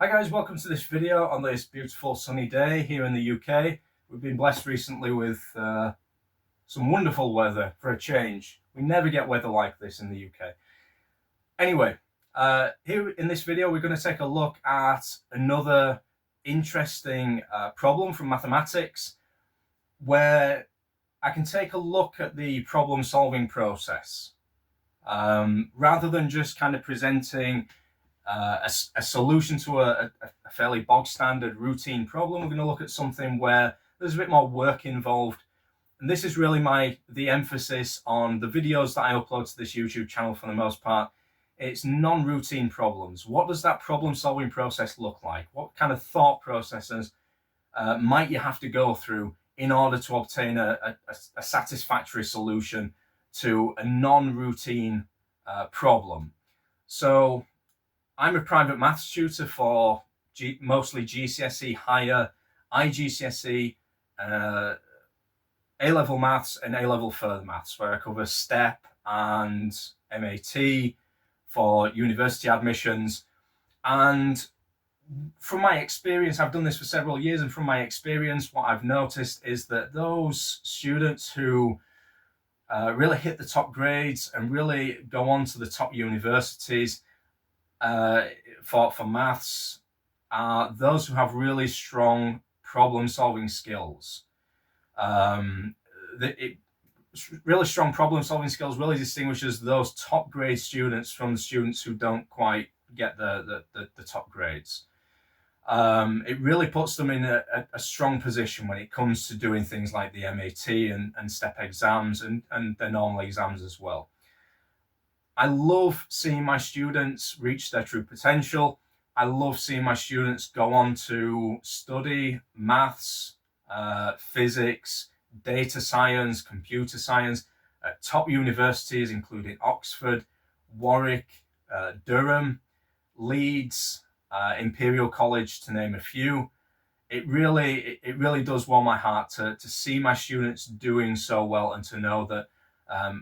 Hi guys, welcome to this video on this beautiful sunny day here in the UK. We've been blessed recently with some wonderful weather for a change. We never get weather like this in the UK. Anyway, here in this video we're going to take a look at another interesting problem from mathematics where I can take a look at the problem solving process rather than just kind of presenting a solution to a fairly bog standard routine problem. We're going to look at something where there's a bit more work involved, and this is really the emphasis on the videos that I upload to this YouTube channel for the most part. It's non-routine problems. What does that problem solving process look like? What kind of thought processes might you have to go through in order to obtain a satisfactory solution to a non-routine problem? So I'm a private maths tutor for mostly GCSE, higher, IGCSE, A-level maths and A-level further maths, where I cover STEP and MAT for university admissions. And from my experience, I've done this for several years, and from my experience, what I've noticed is that those students who really hit the top grades and really go on to the top universities for maths are those who have really strong problem-solving skills. Really strong problem-solving skills really distinguishes those top grade students from the students who don't quite get the top grades. It really puts them in a strong position when it comes to doing things like the MAT and STEP exams and the normal exams as well. I love seeing my students reach their true potential. I love seeing my students go on to study maths, physics, data science, computer science at top universities, including Oxford, Warwick, Durham, Leeds, Imperial College, to name a few. It really does warm my heart to see my students doing so well and to know that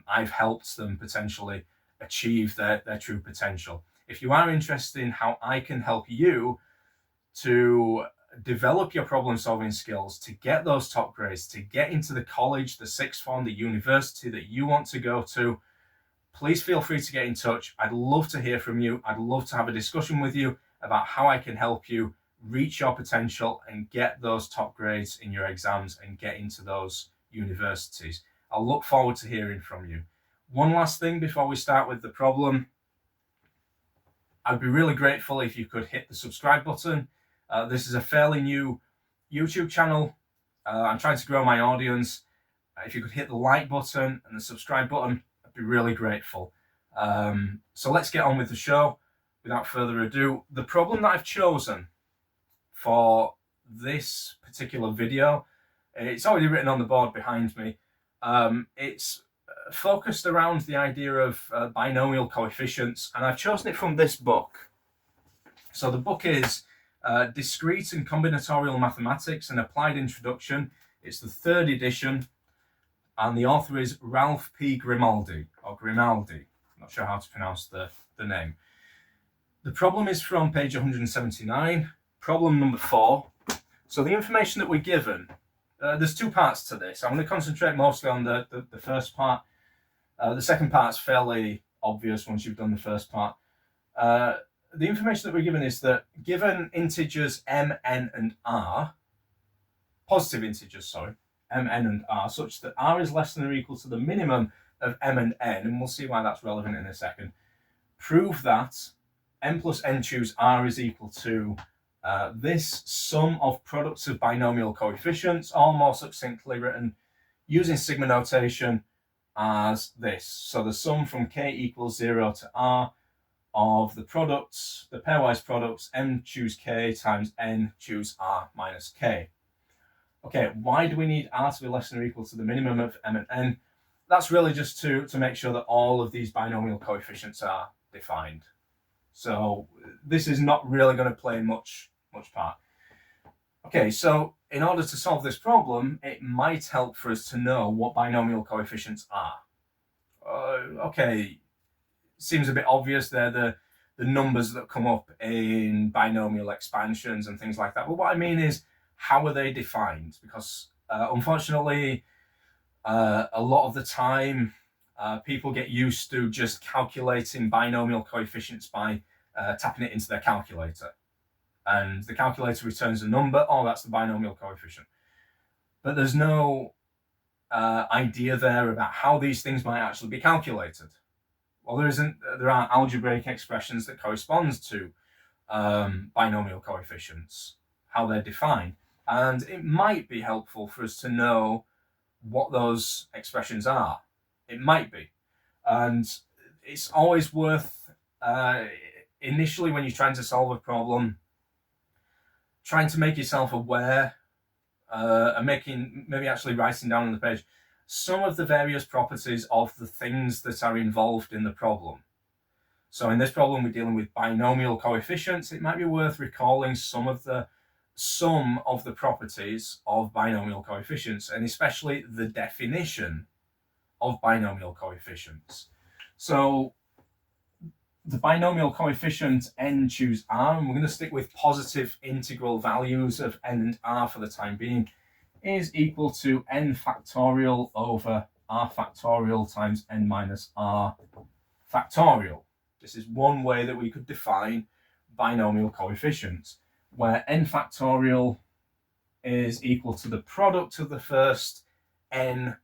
I've helped them potentially achieve their true potential. If you are interested in how I can help you to develop your problem solving skills, to get those top grades, to get into the college, the sixth form, the university that you want to go to, please feel free to get in touch. I'd love to hear from you. I'd love to have a discussion with you about how I can help you reach your potential and get those top grades in your exams and get into those universities. I'll look forward to hearing from you. One last thing before we start with the problem. I'd be really grateful if you could hit the subscribe button. This is a fairly new YouTube channel. I'm trying to grow my audience. If you could hit the like button and the subscribe button, I'd be really grateful. So let's get on with the show. Without further ado, the problem that I've chosen for this particular video, it's already written on the board behind me. It's focused around the idea of binomial coefficients, and I've chosen it from this book. So the book is Discrete and Combinatorial Mathematics, an Applied Introduction. It's the 3rd edition, and the author is Ralph P. Grimaldi, or Grimaldi. I'm not sure how to pronounce the name. The problem is from page 179, problem number 4. So the information that we're given, there's 2 parts to this. I'm going to concentrate mostly on the first part. The second part's fairly obvious once you've done the first part. The information that we're given is that given integers m, n, and r, positive integers, sorry, m, n, and r, such that r is less than or equal to the minimum of m and n, and we'll see why that's relevant in a second, prove that m plus n choose r is equal to this sum of products of binomial coefficients, or more succinctly written using sigma notation as this. So the sum from k equals 0 to r of the products, the pairwise products, m choose k times n choose r minus k. Okay, why do we need r to be less than or equal to the minimum of m and n? That's really just to make sure that all of these binomial coefficients are defined. So this is not really going to play much part. Okay, so in order to solve this problem, it might help for us to know what binomial coefficients are. Okay, seems a bit obvious. They're the numbers that come up in binomial expansions and things like that. But what I mean is, how are they defined? Because unfortunately, a lot of the time, people get used to just calculating binomial coefficients by tapping it into their calculator. And the calculator returns a number. Oh, that's the binomial coefficient. But there's no idea there about how these things might actually be calculated. Well, there are algebraic expressions that correspond to binomial coefficients, how they're defined. And it might be helpful for us to know what those expressions are. It might be. And it's always worth, initially when you're trying to solve a problem, trying to make yourself aware and maybe actually writing down on the page some of the various properties of the things that are involved in the problem. So in this problem, we're dealing with binomial coefficients. It might be worth recalling some of the properties of binomial coefficients, and especially the definition of binomial coefficients. So the binomial coefficient n choose r, and we're going to stick with positive integral values of n and r for the time being, is equal to n factorial over r factorial times n minus r factorial. This is one way that we could define binomial coefficients, where n factorial is equal to the product of the first n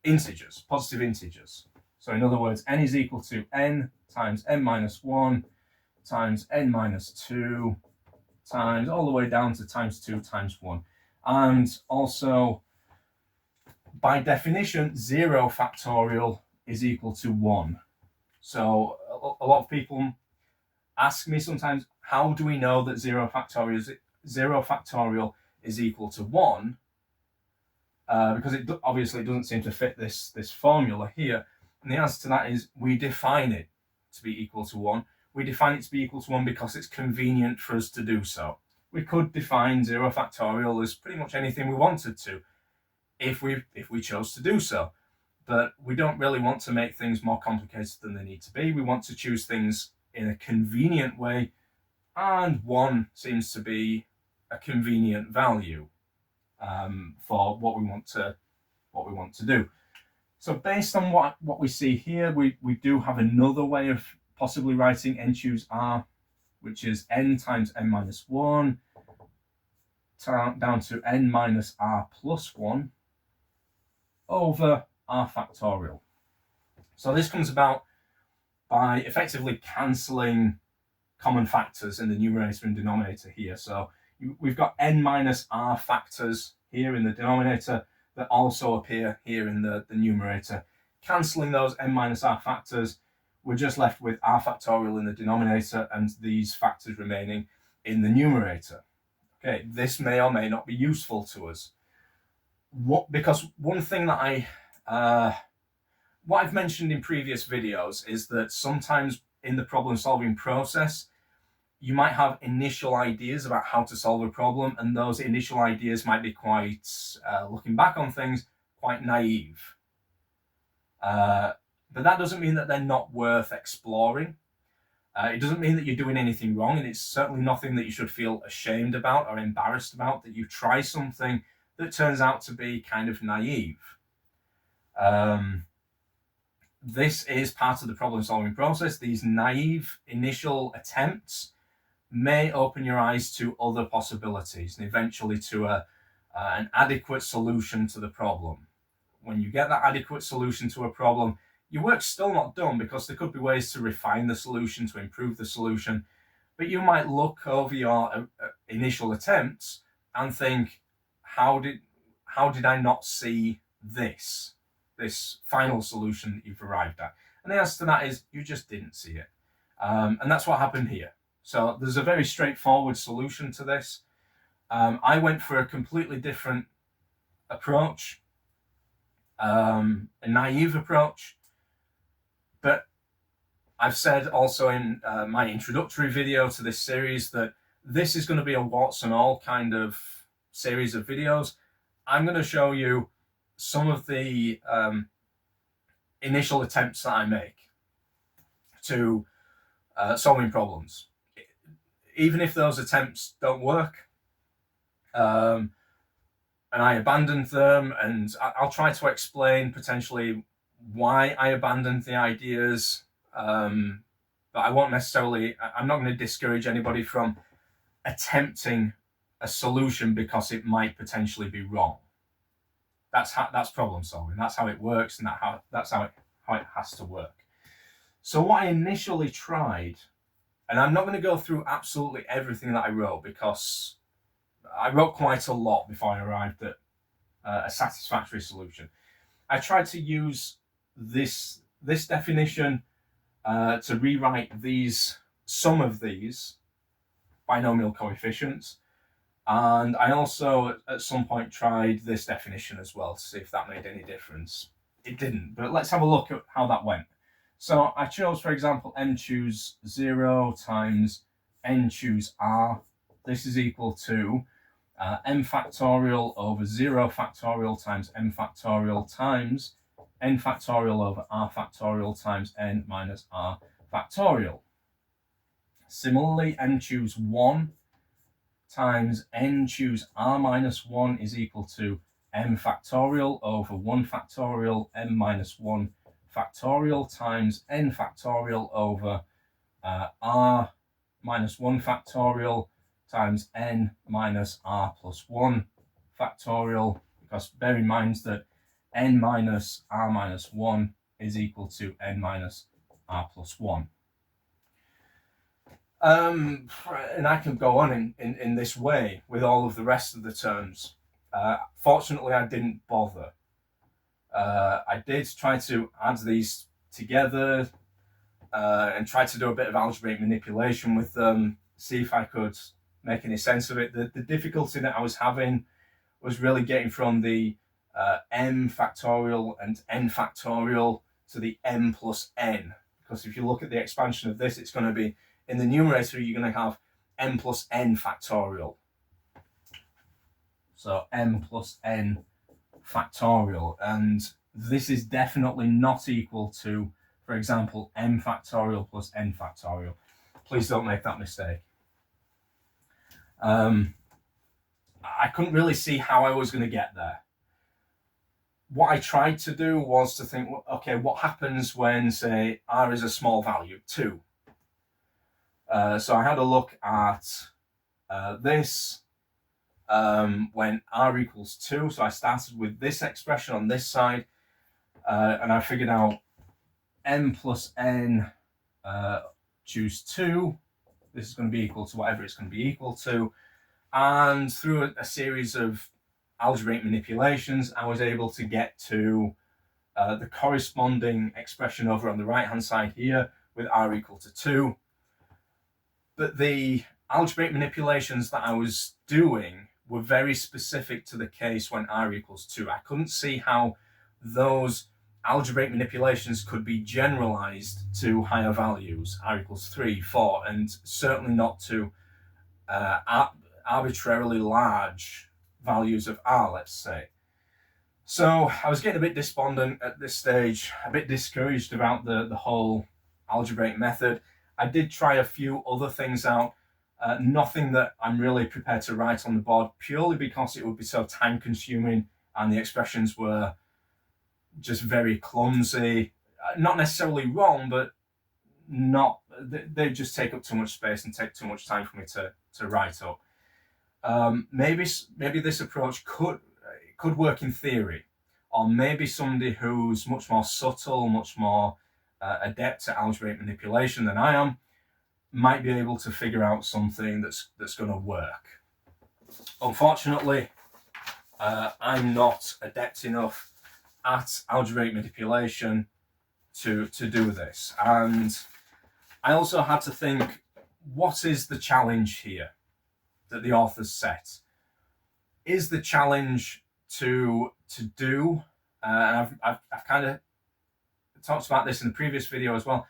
integers, positive integers. So in other words, n is equal to n times n minus 1 times n minus 2 times all the way down to times 2 times 1. And also, by definition, 0 factorial is equal to 1. So a lot of people ask me sometimes, how do we know that 0 factorial is equal to 1? Because it obviously doesn't seem to fit this formula here. And the answer to that is, we define it to be equal to 1. We define it to be equal to 1 because it's convenient for us to do so. We could define 0 factorial as pretty much anything we wanted to if we chose to do so. But we don't really want to make things more complicated than they need to be. We want to choose things in a convenient way, and 1 seems to be a convenient value for what we want to do. So based on what we see here, we do have another way of possibly writing n choose r, which is n times n minus 1 down to n minus r plus 1 over r factorial. So this comes about by effectively cancelling common factors in the numerator and denominator here. So we've got n minus r factors here in the denominator that also appear here in the numerator. Cancelling those n minus r factors, we're just left with r factorial in the denominator and these factors remaining in the numerator. Okay, this may or may not be useful to us. Because one thing that what I've mentioned in previous videos is that sometimes in the problem solving process, you might have initial ideas about how to solve a problem, and those initial ideas might be quite, looking back on things, quite naive. But that doesn't mean that they're not worth exploring. It doesn't mean that you're doing anything wrong, and it's certainly nothing that you should feel ashamed about or embarrassed about, that you try something that turns out to be kind of naive. This is part of the problem-solving process. These naive initial attempts may open your eyes to other possibilities and eventually to an adequate solution to the problem. When you get that adequate solution to a problem, your work's still not done, because there could be ways to refine the solution, to improve the solution, but you might look over your initial attempts and think, how did I not see this final solution that you've arrived at? And the answer to that is, you just didn't see it. And that's what happened here. So there's a very straightforward solution to this. I went for a completely different approach, a naive approach. But I've said also in my introductory video to this series that this is going to be a warts and all kind of series of videos. I'm going to show you some of the initial attempts that I make to solving problems. Even if those attempts don't work, and I abandoned them, and I'll try to explain potentially why I abandoned the ideas, but I won't necessarily, I'm not going to discourage anybody from attempting a solution because it might potentially be wrong. That's problem solving. That's how it works, and that's how it has to work. So what I initially tried, and I'm not going to go through absolutely everything that I wrote because I wrote quite a lot before I arrived at a satisfactory solution. I tried to use this definition to rewrite some of these binomial coefficients, and I also at some point tried this definition as well to see if that made any difference. It didn't, but let's have a look at how that went. So I chose, for example, n choose 0 times n choose r. This is equal to m factorial over 0 factorial times m factorial times n factorial over r factorial times n minus r factorial. Similarly, n choose 1 times n choose r minus 1 is equal to m factorial over 1 factorial m minus 1 factorial times n factorial over r minus 1 factorial times n minus r plus 1 factorial, because bear in mind that n minus r minus 1 is equal to n minus r plus 1. And I can go on in this way with all of the rest of the terms. Fortunately, I didn't bother. I did try to add these together and try to do a bit of algebraic manipulation with them, see if I could make any sense of it. The difficulty that I was having was really getting from the m factorial and n factorial to the m plus n, because if you look at the expansion of this, it's going to be, in the numerator, you're going to have m plus n factorial. So m plus n factorial, and this is definitely not equal to, for example, m factorial plus n factorial. Please don't make that mistake. I couldn't really see how I was going to get there. What I tried to do was to think, okay, what happens when, say, r is a small value, 2? So I had a look at this when r equals 2. So I started with this expression on this side, and I figured out m plus n choose 2. This is going to be equal to whatever it's going to be equal to. And through a series of algebraic manipulations, I was able to get to the corresponding expression over on the right-hand side here with r equal to 2. But the algebraic manipulations that I was doing were very specific to the case when r equals 2. I couldn't see how those algebraic manipulations could be generalized to higher values, r equals 3, 4, and certainly not to arbitrarily large values of r, let's say. So I was getting a bit despondent at this stage, a bit discouraged about the whole algebraic method. I did try a few other things out, nothing that I'm really prepared to write on the board, purely because it would be so time consuming and the expressions were just very clumsy. Not necessarily wrong, but they just take up too much space and take too much time for me to write up. Maybe this approach could work in theory, or maybe somebody who's much more subtle, much more adept at algebraic manipulation than I am might be able to figure out something that's going to work. Unfortunately, I'm not adept enough at algebraic manipulation to do this, and I also had to think, what is the challenge here that the authors set? Is the challenge to do, and I've kind of talked about this in the previous video as well,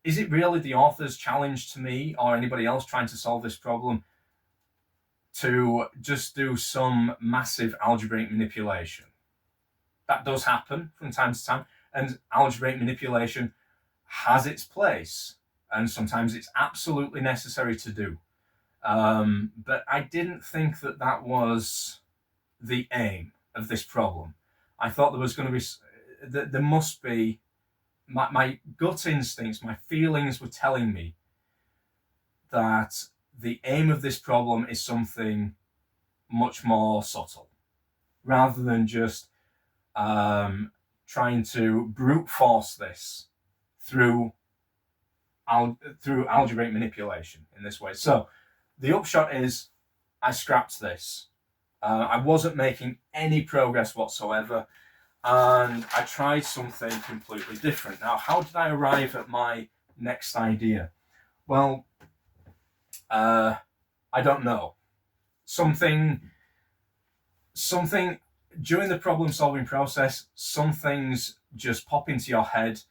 is it really the author's challenge to me or anybody else trying to solve this problem to just do some massive algebraic manipulation? That does happen from time to time, and algebraic manipulation has its place. and sometimes it's absolutely necessary to do. But I didn't think that that was the aim of this problem. I thought there was going to be, there must be, my gut instincts, my feelings were telling me that the aim of this problem is something much more subtle, rather than just trying to brute force this through algebraic manipulation in this way. So the upshot is I scrapped this. I wasn't making any progress whatsoever, and I tried something completely different. Now, how did I arrive at my next idea? Well, I don't know. Something during the problem solving process, some things just pop into your head.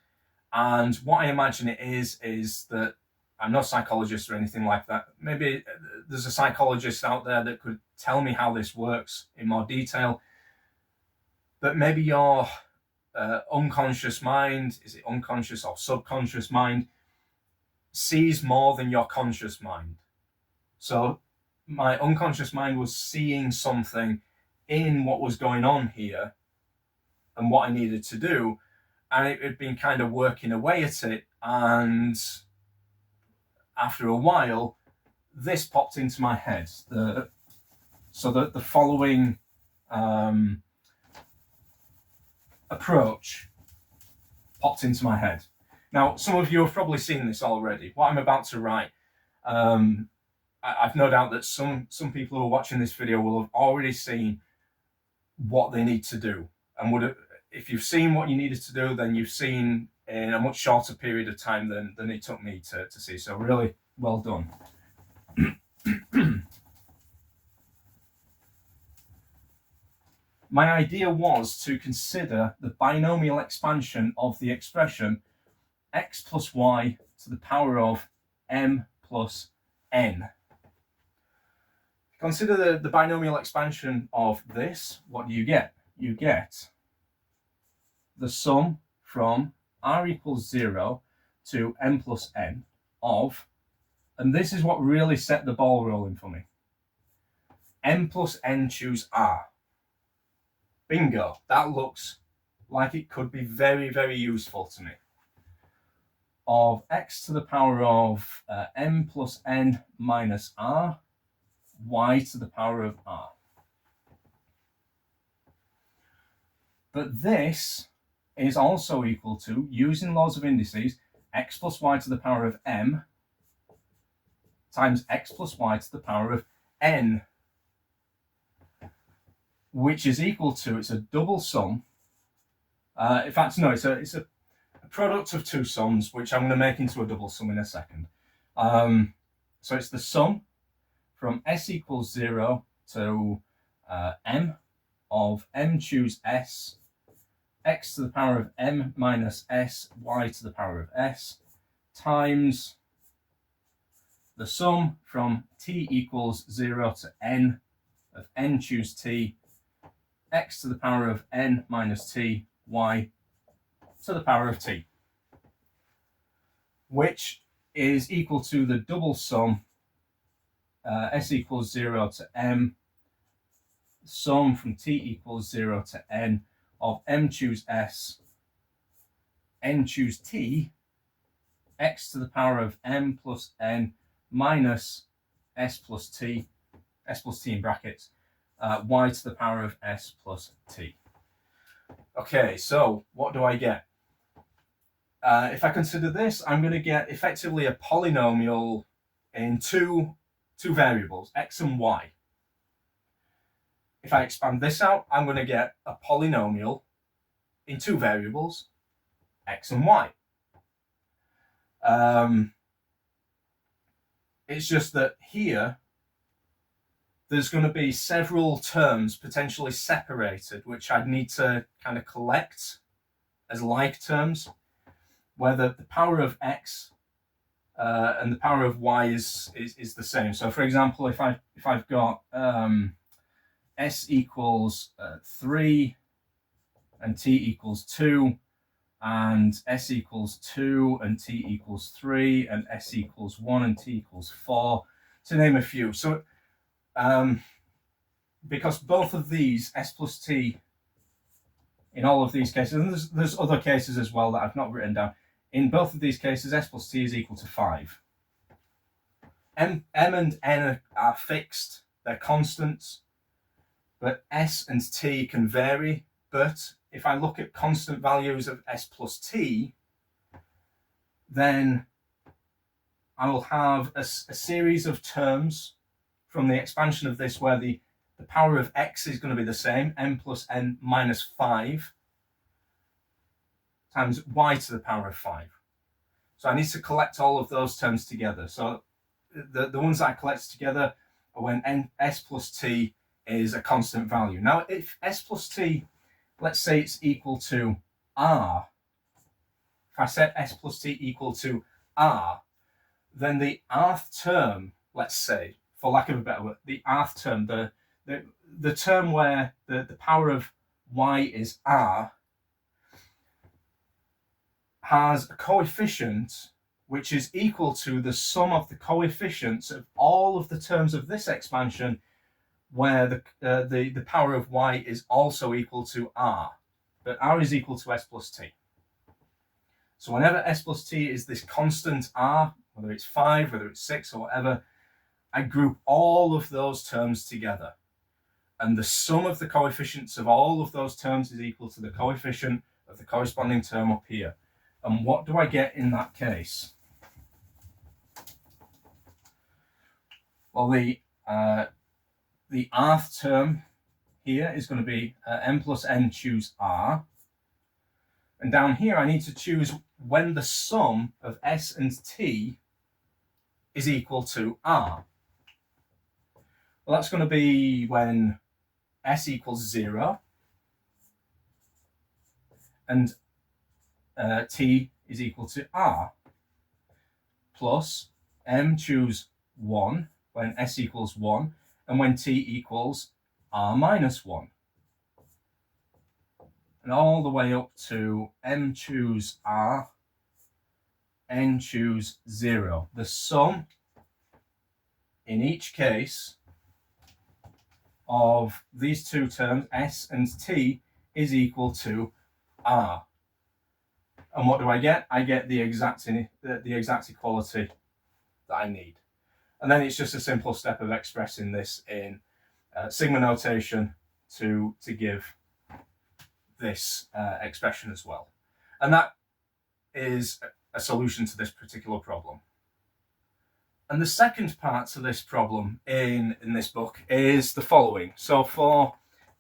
And what I imagine it is that I'm not a psychologist or anything like that. Maybe there's a psychologist out there that could tell me how this works in more detail. But maybe your unconscious mind, is it unconscious or subconscious mind, sees more than your conscious mind. So my unconscious mind was seeing something in what was going on here and what I needed to do. And it had been kind of working away at it. And after a while, this popped into my head. The following approach popped into my head. Now, some of you have probably seen this already. What I'm about to write, I've no doubt that some people who are watching this video will have already seen what they need to do. And if you've seen what you needed to do, then you've seen in a much shorter period of time than it took me to see. So really well done. My idea was to consider the binomial expansion of the expression x plus y to the power of m plus n. Consider the binomial expansion of this. What do you get? You get the sum from r equals 0 to m plus n of, and this is what really set the ball rolling for me, m plus n choose r. Bingo, that looks like it could be very, very useful to me. Of x to the power of m plus n minus r, y to the power of r. But this is also equal to, using laws of indices, x plus y to the power of m times x plus y to the power of n, which is equal to, it's a double sum. In fact, no, it's a product of two sums, which I'm going to make into a double sum in a second. So it's the sum from s equals 0 to m of m choose s, x to the power of m minus s, y to the power of s, times the sum from t equals 0 to n of n choose t, x to the power of n minus t, y to the power of t, which is equal to the double sum s equals 0 to m, sum from t equals 0 to n of m choose s, n choose t, x to the power of m plus n minus s plus t in brackets, y to the power of s plus t. Okay, so what do I get? If I consider this, I'm going to get effectively a polynomial in two variables, x and y. If I expand this out, I'm going to get a polynomial in two variables, x and y. It's just that here, there's going to be several terms potentially separated, which I'd need to kind of collect as like terms, where the power of x and the power of y is the same. So for example, if I've got s equals 3 and t equals 2, and s equals 2 and t equals 3 and s equals 1 and t equals 4, to name a few. So because both of these, s plus t, in all of these cases, and there's other cases as well that I've not written down, in both of these cases s plus t is equal to 5. M and n are fixed, they're constants, but s and t can vary. But if I look at constant values of s plus t, then I will have a series of terms from the expansion of this where the power of x is going to be the same, m plus n minus 5 times y to the power of 5. So I need to collect all of those terms together. So the ones that I collect together are when s plus t is a constant value. Now, if s plus t, let's say it's equal to r, if I set s plus t equal to r, then the rth term, let's say, for lack of a better word, the rth term, the term where the power of y is r, has a coefficient which is equal to the sum of the coefficients of all of the terms of this expansion where the power of y is also equal to r, but r is equal to s plus t. So whenever s plus t is this constant r, whether it's 5, whether it's 6 or whatever, I group all of those terms together. And the sum of the coefficients of all of those terms is equal to the coefficient of the corresponding term up here. And what do I get in that case? Well, the rth term here is going to be m plus n choose r. And down here I need to choose when the sum of s and t is equal to r. Well, that's going to be when s equals 0 and t is equal to r, plus m choose 1 when s equals 1 and when t equals r minus 1. And all the way up to m choose r, n choose 0. The sum in each case of these two terms, s and t, is equal to r. And what do I get? I get the exact equality that I need. And then it's just a simple step of expressing this in sigma notation to give this expression as well. And that is a solution to this particular problem. And the second part to this problem in this book is the following. So for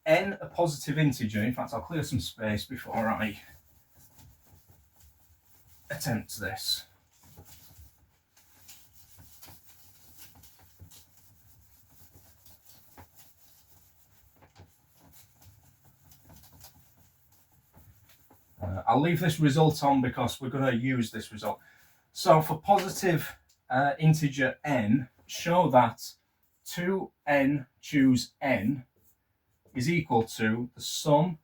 n, a positive integer, in fact I'll clear some space before I attempt this. I'll leave this result on because we're going to use this result. So for positive integer n, show that 2n choose n is equal to the sum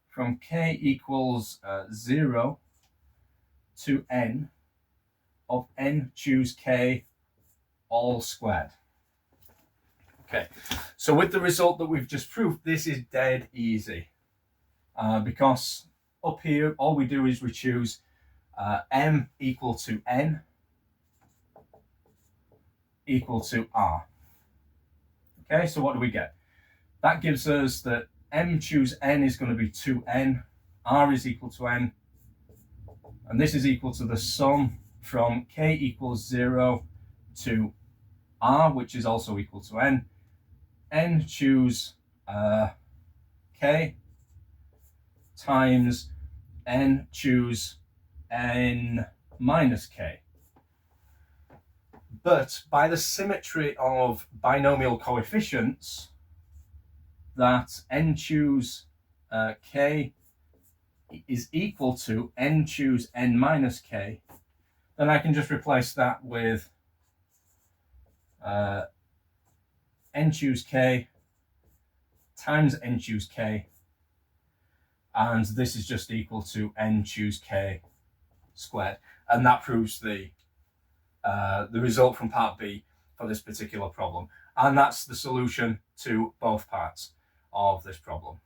from k equals 0 to n of n choose k all squared. Okay, so with the result that we've just proved, this is dead easy. Because up here, all we do is we choose m equal to n equal to r. Okay, so what do we get? That gives us that m choose n is going to be 2n, r is equal to n, and this is equal to the sum from k equals 0 to r, which is also equal to n choose k times n choose n minus k. But by the symmetry of binomial coefficients, that n choose k is equal to n choose n minus k, then I can just replace that with n choose k times n choose k, and this is just equal to n choose k squared. And that proves the result from part B for this particular problem. And that's the solution to both parts of this problem.